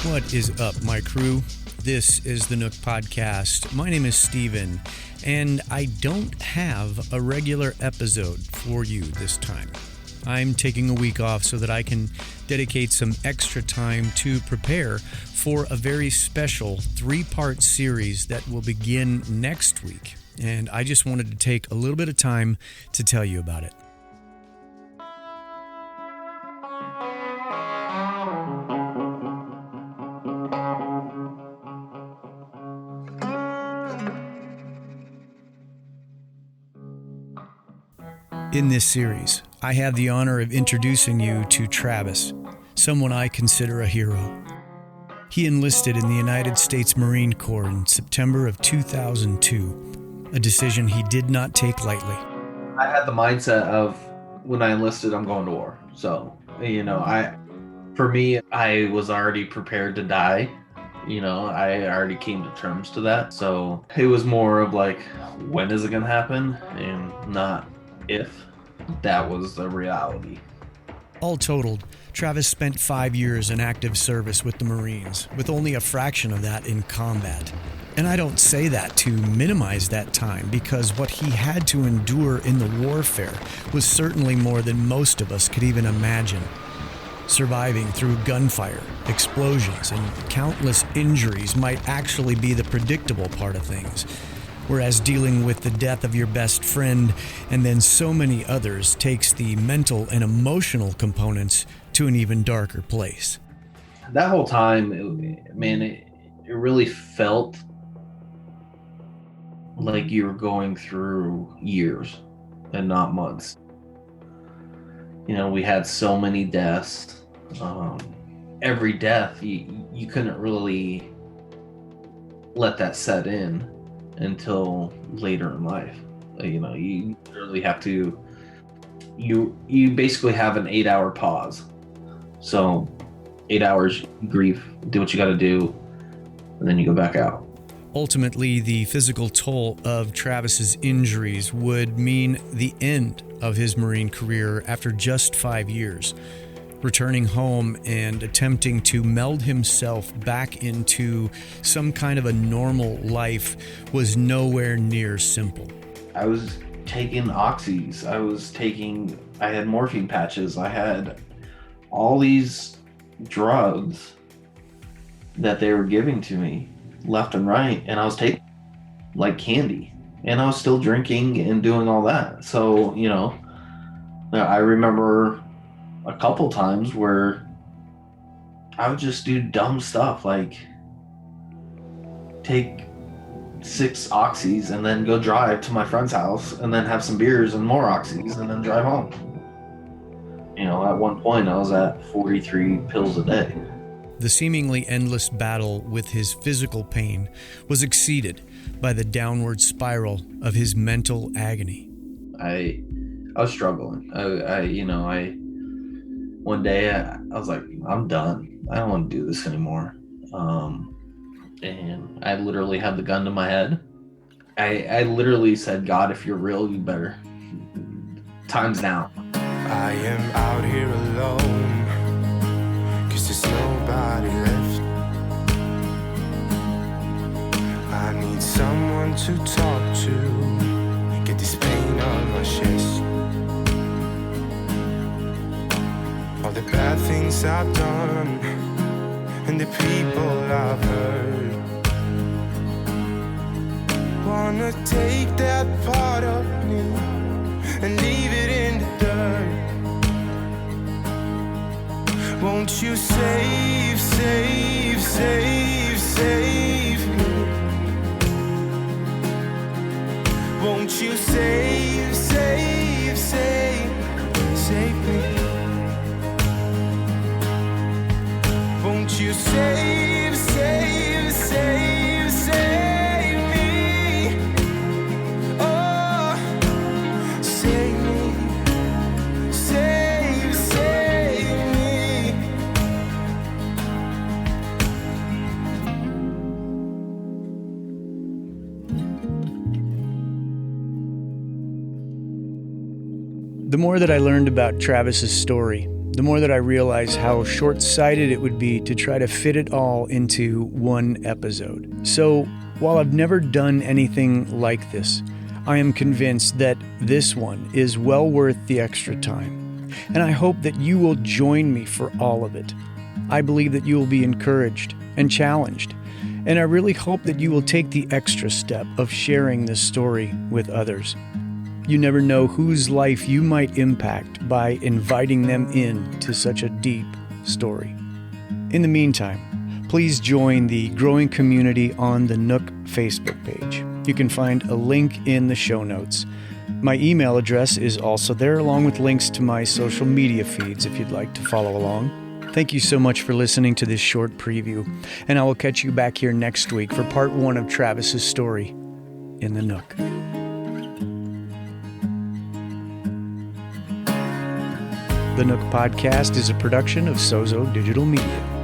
What is up, my crew? This is the Nook Podcast. My name is Steven, and I don't have a regular episode for you this time. I'm taking a week off so that I can dedicate some extra time to prepare for a very special 3-part series that will begin next week. And I just wanted to take a little bit of time to tell you about it. In this series, I have the honor of introducing you to Travis, someone I consider a hero. He enlisted in the United States Marine Corps in September of 2002, a decision he did not take lightly. I had the mindset of when I enlisted, I'm going to war. So, for me, I was already prepared to die. I already came to terms to that. So it was more of like, when is it going to happen? And not if. That was the reality. All totaled, Travis spent 5 years in active service with the Marines, with only a fraction of that in combat. And I don't say that to minimize that time, because what he had to endure in the warfare was certainly more than most of us could even imagine. Surviving through gunfire, explosions, and countless injuries might actually be the predictable part of things, whereas dealing with the death of your best friend and then so many others takes the mental and emotional components to an even darker place. That whole time, it really felt like you were going through years and not months. We had so many deaths. Every death, you couldn't really let that set in until later in life. You literally have to, you basically have an 8-hour pause. So 8 hours, grief, do what you got to do, and then you go back out. Ultimately, the physical toll of Travis's injuries would mean the end of his Marine career after just 5 years. Returning home and attempting to meld himself back into some kind of a normal life was nowhere near simple. I was taking oxys. I had morphine patches. I had all these drugs that they were giving to me left and right, and I was taking like candy, and I was still drinking and doing all that. So, I remember a couple times where I would just do dumb stuff, like take 6 oxys and then go drive to my friend's house and then have some beers and more oxys and then drive home. At one point I was at 43 pills a day. The seemingly endless battle with his physical pain was exceeded by the downward spiral of his mental agony. I was struggling. One day I was like, I'm done. I don't want to do this anymore. And I literally had the gun to my head. I literally said, God, if you're real, you better. Time's now. I am out here alone, 'cause there's nobody left. I need someone to talk to, get this pain on my chest. All the bad things I've done and the people I've hurt, wanna take that part of me and leave it in the dirt. Won't you save, save, save, save me? Won't you save, save, save, save me? Won't you save, save, save, save me? Oh, save me, save, save me. The more that I learned about Travis's story, the more that I realize how short-sighted it would be to try to fit it all into one episode. So, while I've never done anything like this, I am convinced that this one is well worth the extra time. And I hope that you will join me for all of it. I believe that you will be encouraged and challenged. And I really hope that you will take the extra step of sharing this story with others. You never know whose life you might impact by inviting them in to such a deep story. In the meantime, please join the growing community on the Nook Facebook page. You can find a link in the show notes. My email address is also there, along with links to my social media feeds if you'd like to follow along. Thank you so much for listening to this short preview, and I will catch you back here next week for part 1 of Travis's story in the Nook. The Nook Podcast is a production of Sozo Digital Media.